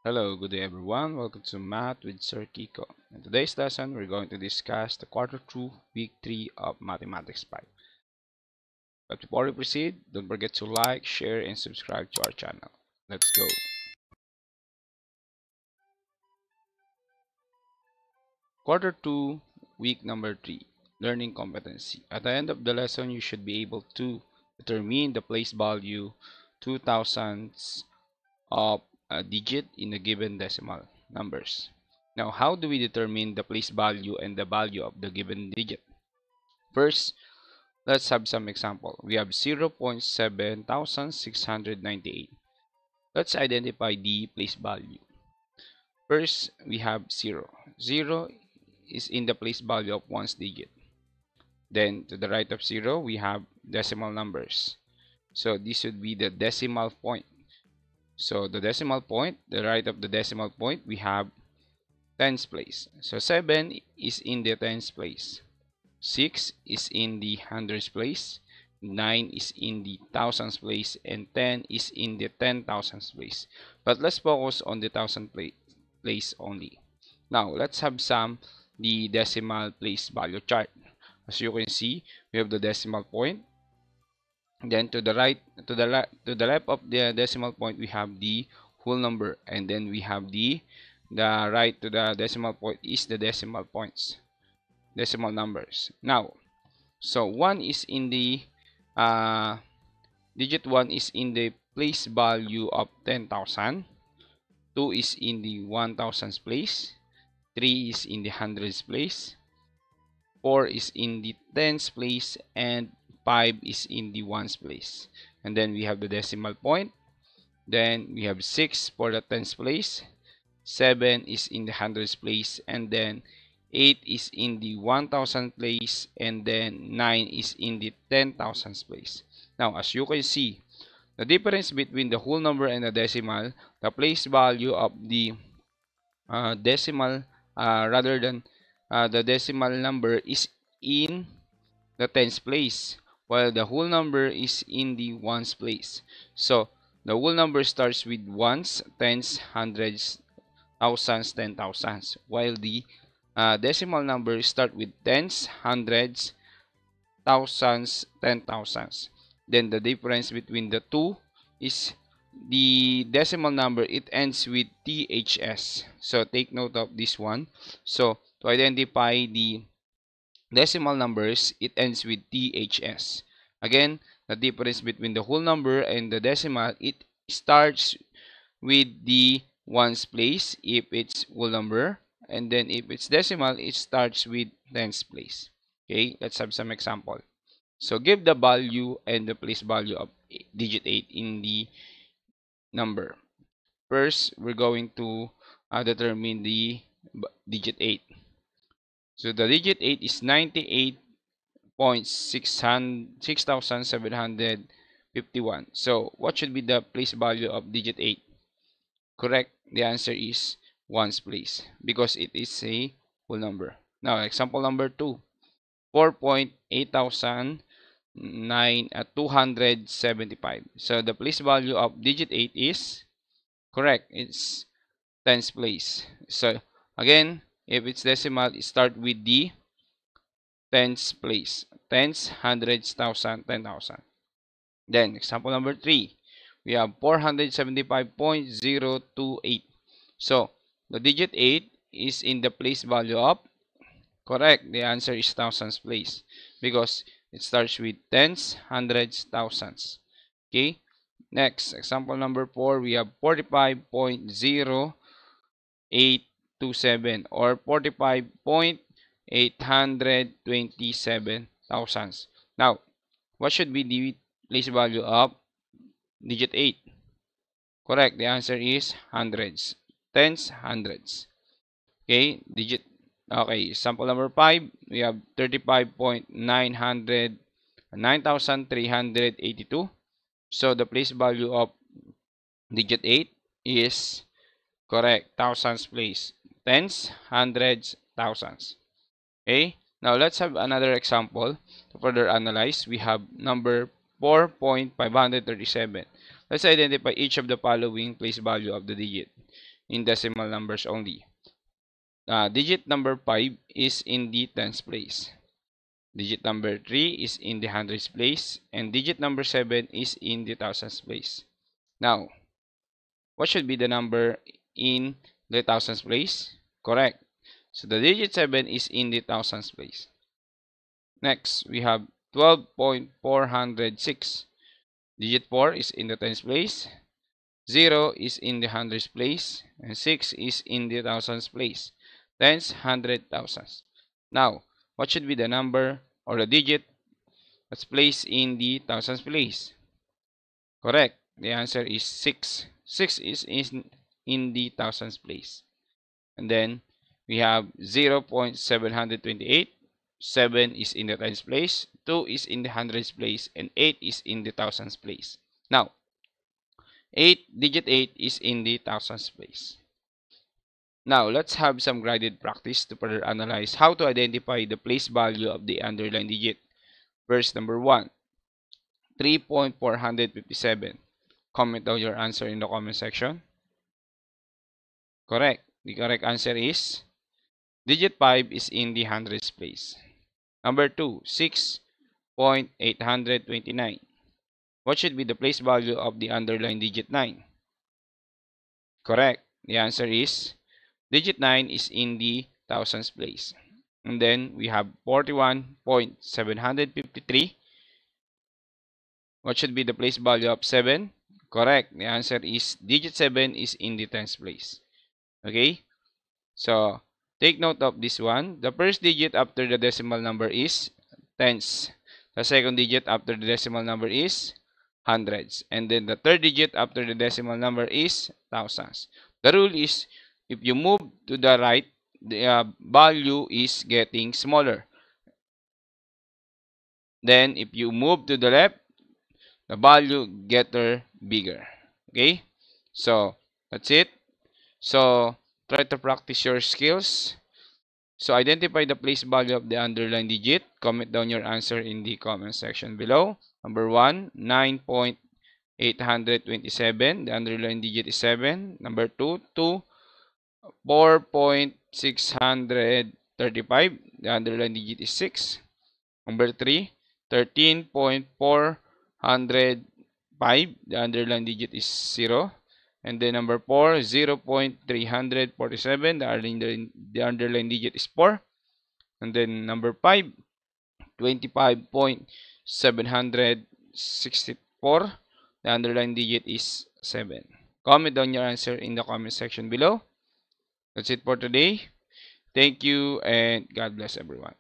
Hello, good day everyone. Welcome to Math with Sir Kiko. In today's lesson, we're going to discuss the quarter 2, week 3 of Mathematics 5. But before we proceed, don't forget to like, share, and subscribe to our channel. Let's go. Quarter 2, week number 3, learning competency. At the end of the lesson, you should be able to determine the place value 2000ths of a digit in a given decimal numbers. Now, how do we determine the place value and the value of the given digit? First, let's have some example. We have 0.7698. Let's identify the place value. First, we have 0. 0 is in the place value of one's digit. Then, to the right of 0, we have decimal numbers. So, this would be the decimal point. So, the decimal point, the right of the decimal point, we have tens place. So, 7 is in the tens place. 6 is in the hundreds place, 9 is in the thousands place, and 10 is in the 10,000s place. But let's focus on the place only. Now, let's have the decimal place value chart. As you can see, we have the decimal point. Then to the left of the decimal point, we have the whole number, and then we have the right to the decimal point is the decimal points, decimal numbers. Now, so 1 is in the digit 1 is in the place value of 10,000. 2 is in the 1,000's place. 3 is in the hundreds place. 4 is in the tens place, and 5 is in the ones place. And then we have the decimal point. Then we have 6 for the tens place. 7 is in the hundreds place, and then 8 is in the 1,000 place, and then 9 is in the 10,000 place. Now, as you can see, the difference between the whole number and the decimal, the place value of the decimal rather than the decimal number is in the tens place, while the whole number is in the ones place. So, the whole number starts with ones, tens, hundreds, thousands, 10,000s, while the decimal numbers start with tens, hundreds, thousands, 10,000s. Then the difference between the two is the decimal number, it ends with THS. So take note of this one. So to identify the decimal numbers, it ends with THS. Again, the difference between the whole number and the decimal, it starts with the ones place if it's whole number, and then if it's decimal, it starts with tens place. Okay, let's have some example. So give the value and the place value of digit 8 in the number. First, we're going to determine the digit 8. So the digit 8 is 98.6751. So what should be the place value of digit 8? Correct. The answer is ones place because it is a whole number. Now, example number 2. 4.8009 So the place value of digit 8 is correct. It's tens place. So again, if it's decimal, it start with the tens place. Tens, hundreds, thousand, 10,000. Then example number 3. We have 475.028. So the digit 8 is in the place value of correct. The answer is thousands place because it starts with tens, hundreds, thousands. Okay. Next, example number 4, we have 45.0827 or 45.827 thousands. Now, what should be the place value of digit 8? Correct. The answer is hundreds. Tens, hundreds. Okay, digit. Okay, sample number 5, we have 35.909,382. So the place value of digit 8 is correct, thousands place. Tens, hundreds, thousands. Okay, now let's have another example to further analyze. We have number 4.537. Let's identify each of the following place value of the digit. in decimal numbers only. Digit number 5 is in the tens place. Digit number 3 is in the hundreds place. And digit number 7 is in the thousands place. Now, what should be the number in the thousands place? Correct. So the digit 7 is in the thousands place. Next, we have 12.406. Digit 4 is in the tens place. 0 is in the hundreds place. And 6 is in the thousands place. Tens, hundred, thousands. Now, what should be the number or the digit that's placed in the thousands place? Correct. The answer is 6. 6 is in the thousands place. And then we have 0.728. 7 is in the tens place. 2 is in the hundreds place. And 8 is in the thousands place. Now, digit 8 is in the thousands place. Now, let's have some graded practice to further analyze how to identify the place value of the underlying digit. Verse number 1, 3.457. Comment down your answer in the comment section. Correct. The correct answer is digit 5 is in the hundreds place. Number 2, 6.829. What should be the place value of the underlying digit 9? Correct. The answer is digit 9 is in the thousands place. And then we have 41.753. What should be the place value of 7? Correct. The answer is digit 7 is in the tens place. Okay? So, take note of this one. The first digit after the decimal number is tens. The second digit after the decimal number is hundreds. And then the third digit after the decimal number is thousands. The rule is if you move to the right, the value is getting smaller. Then if you move to the left, the value getter bigger. Okay? So, that's it. So, try to practice your skills. So, identify the place value of the underlying digit. Comment down your answer in the comment section below. Number 1, 9.827. The underlying digit is 7. Number 2, 4.635. The underlying digit is 6. Number 3, 13.405. The underlying digit is 0. And then number 4, 0.347. The underlying digit is 4. And then number 5, 25.764. The underlying digit is 7. Comment down your answer in the comment section below. That's it for today. Thank you and God bless everyone.